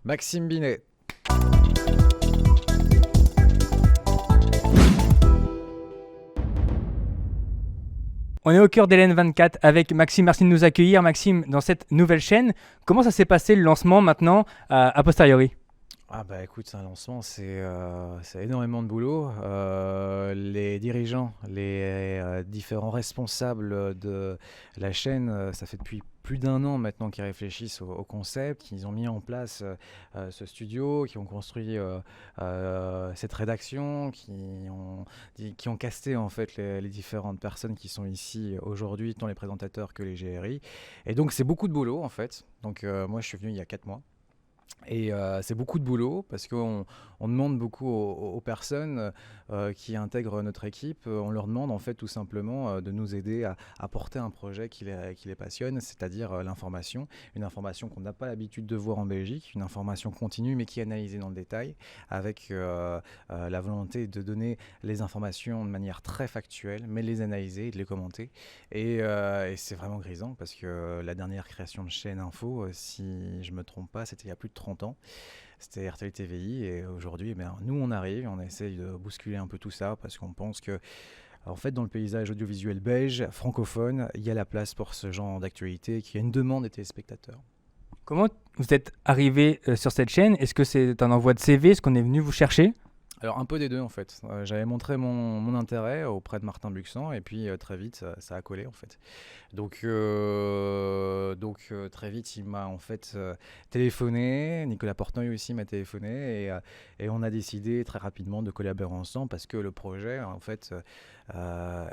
Maxime Binet. On est au cœur d'LN24 avec Maxime. Merci de nous accueillir. Maxime, dans cette nouvelle chaîne, comment ça s'est passé le lancement maintenant a posteriori? Ah bah écoute, c'est un lancement, c'est énormément de boulot. Les dirigeants, les différents responsables de la chaîne, ça fait depuis plus d'un an maintenant qu'ils réfléchissent au concept, qu'ils ont mis en place ce studio, qui ont construit cette rédaction, qui ont casté en fait les différentes personnes qui sont ici aujourd'hui, tant les présentateurs que les GRI. Et donc c'est beaucoup de boulot en fait. Donc moi je suis venu il y a 4 mois. Et c'est beaucoup de boulot parce qu'on demande beaucoup aux personnes qui intègrent notre équipe. On leur demande en fait tout simplement de nous aider à porter un projet qui les passionne, c'est-à-dire l'information. Une information qu'on n'a pas l'habitude de voir en Belgique, une information continue mais qui est analysée dans le détail avec la volonté de donner les informations de manière très factuelle, mais de les analyser et de les commenter. Et c'est vraiment grisant parce que la dernière création de chaîne info, si je ne me trompe pas, c'était il y a plus de 30 ans. C'était RTL TVI et aujourd'hui, nous on arrive, on essaye de bousculer un peu tout ça parce qu'on pense que en fait, dans le paysage audiovisuel belge, francophone, il y a la place pour ce genre d'actualité, qu'il y a une demande des téléspectateurs. Comment vous êtes arrivé sur cette chaîne? Est-ce que c'est un envoi de CV? Est-ce qu'on est venu vous chercher? Alors un peu des deux en fait. J'avais montré mon intérêt auprès de Martin Buxan et puis très vite ça a collé en fait. Donc très vite il m'a en fait téléphoné, Nicolas Portnoy aussi m'a téléphoné et on a décidé très rapidement de collaborer ensemble parce que le projet en fait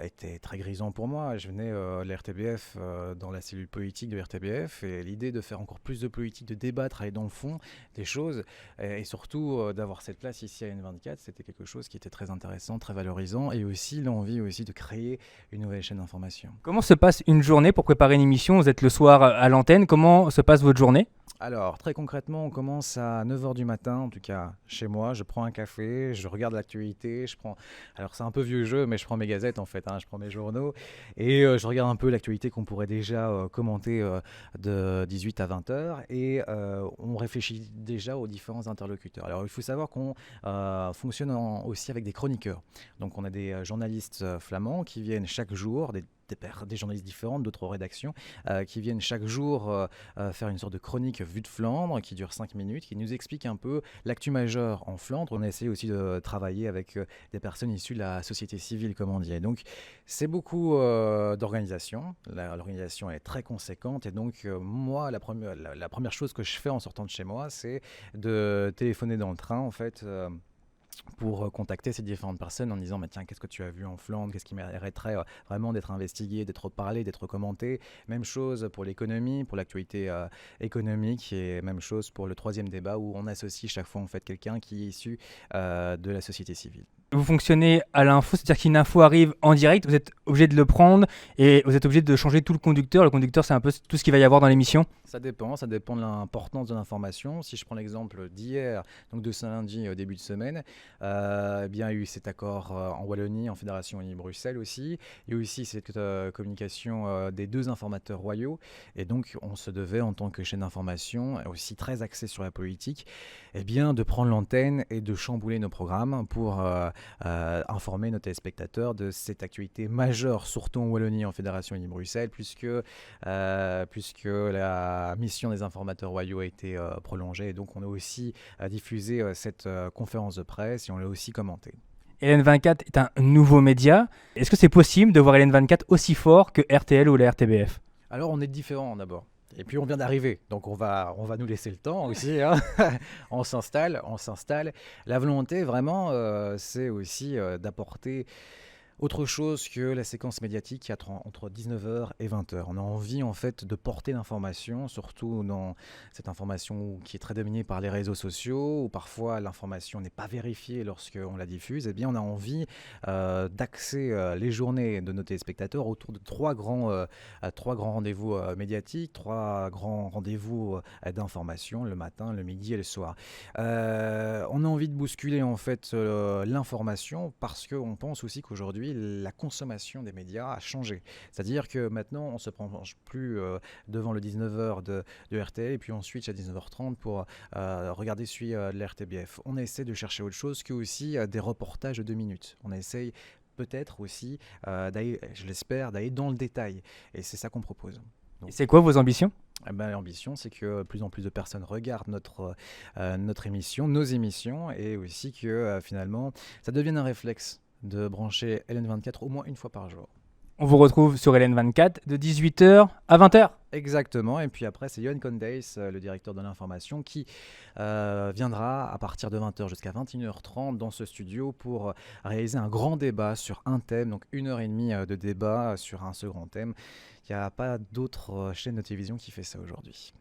était très grisant pour moi. Je venais de la RTBF dans la cellule politique de RTBF et l'idée de faire encore plus de politique, de débattre, aller dans le fond des choses et surtout d'avoir cette place ici à N24, c'était quelque chose qui était très intéressant, très valorisant et aussi l'envie aussi de créer une nouvelle chaîne d'information. Comment se passe une journée pour préparer une émission? Vous êtes le soir à l'antenne. Comment se passe votre journée? Alors, très concrètement, on commence à 9 h du matin, en tout cas chez moi. Je prends un café, je regarde l'actualité, Alors, c'est un peu vieux jeu, mais je prends mes gazettes en fait, je prends mes journaux et je regarde un peu l'actualité qu'on pourrait déjà commenter de 18 à 20 heures et on réfléchit déjà aux différents interlocuteurs. Alors, il faut savoir qu'on fonctionne aussi avec des chroniqueurs. Donc, on a des journalistes flamands qui viennent chaque jour, des journalistes différents d'autres rédactions qui viennent chaque jour faire une sorte de chronique vue de Flandre qui dure 5 minutes, qui nous explique un peu l'actu majeure en Flandre. On a essayé aussi de travailler avec des personnes issues de la société civile, comme on dit. Et donc, c'est beaucoup d'organisation. L'organisation est très conséquente. Et donc, moi, la première chose que je fais en sortant de chez moi, c'est de téléphoner dans le train, en fait. Pour contacter ces différentes personnes en disant tiens, qu'est-ce que tu as vu en Flandre, qu'est-ce qui mériterait vraiment d'être investigué, d'être parlé, d'être commenté. Même chose pour l'économie, pour l'actualité économique et même chose pour le troisième débat où on associe chaque fois en fait quelqu'un qui est issu de la société civile. Vous fonctionnez à l'info, c'est-à-dire qu'une info arrive en direct, vous êtes obligé de le prendre et vous êtes obligé de changer tout le conducteur. Le conducteur, c'est un peu tout ce qu'il va y avoir dans l'émission. Ça dépend de l'importance de l'information. Si je prends l'exemple d'hier, donc de ce lundi au début de semaine, il y a eu cet accord en Wallonie, en Fédération Wallonie-Bruxelles aussi. Il y a eu aussi cette communication des deux informateurs royaux. Et donc, on se devait, en tant que chaîne d'information, aussi très axée sur la politique, de prendre l'antenne et de chambouler nos programmes pour informer nos téléspectateurs de cette actualité majeure, surtout en Wallonie, en Fédération Wallonie-Bruxelles, puisque la mission des informateurs royaux a été prolongée. Et donc, on a aussi diffusé cette conférence de presse et on l'a aussi commenté. LN24 est un nouveau média. Est-ce que c'est possible de voir LN24 aussi fort que RTL ou la RTBF? Alors, on est différents d'abord. Et puis on vient d'arriver, donc on va nous laisser le temps aussi. On s'installe. La volonté vraiment, c'est aussi d'apporter autre chose que la séquence médiatique entre 19 h et 20 h. On a envie en fait de porter l'information, surtout dans cette information qui est très dominée par les réseaux sociaux, où parfois l'information n'est pas vérifiée lorsqu'on la diffuse. Eh bien, on a envie d'axer les journées de nos téléspectateurs autour de trois grands rendez-vous médiatiques, trois grands rendez-vous d'information, le matin, le midi et le soir. On a envie de bousculer en fait l'information parce qu'on pense aussi qu'aujourd'hui, aujourd'hui, la consommation des médias a changé. C'est-à-dire que maintenant, on ne se prend plus devant le 19h de RTL et puis on switch à 19h30 pour regarder celui de la RTBF. On essaie de chercher autre chose que aussi des reportages de 2 minutes. On essaye peut-être aussi, d'aller, je l'espère, d'aller dans le détail. Et c'est ça qu'on propose. Et c'est quoi vos ambitions? L'ambition, c'est que plus en plus de personnes regardent notre émission, nos émissions, et aussi que finalement, ça devienne un réflexe de brancher LN24 au moins une fois par jour. On vous retrouve sur LN24 de 18h à 20h. Exactement, et puis après c'est Johan Condeys, le directeur de l'information, qui viendra à partir de 20h jusqu'à 21h30 dans ce studio pour réaliser un grand débat sur un thème, donc 1h30 de débat sur un seul grand thème. Il n'y a pas d'autre chaîne de télévision qui fait ça aujourd'hui.